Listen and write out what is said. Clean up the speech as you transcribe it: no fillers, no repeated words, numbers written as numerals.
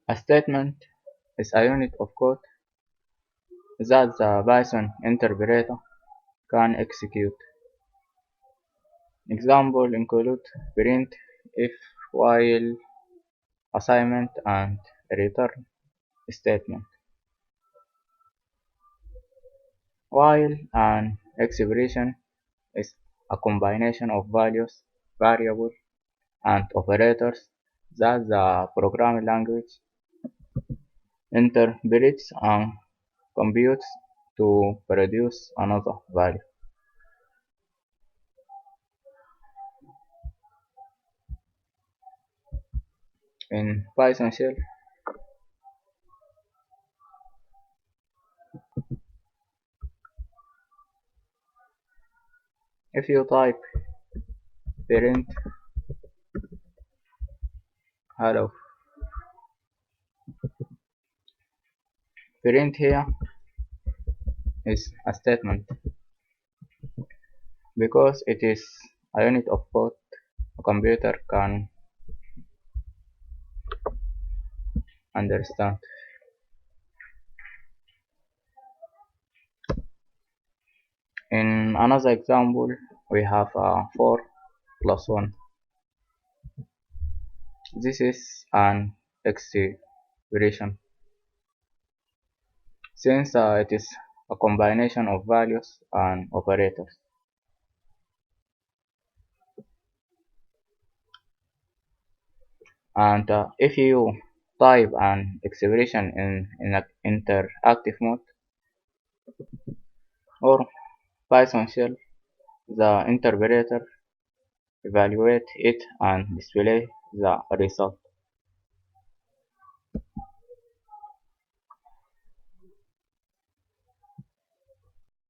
A statement is a unit of code that the Python interpreter can execute. Examples include print, if, while, assignment, and return statement. While an expression is a combination of values, variables, and operators that the programming language interprets and computes to produce another value. In Python shell, if you type print hello, print here is a statement because it is a unit of code a computer can understand. In another example, we have a 4 plus 1. This is an expression since it is a combination of values and operators. And if you type an expression in an interactive mode or Python shell, the interpreter evaluates it and displays the result.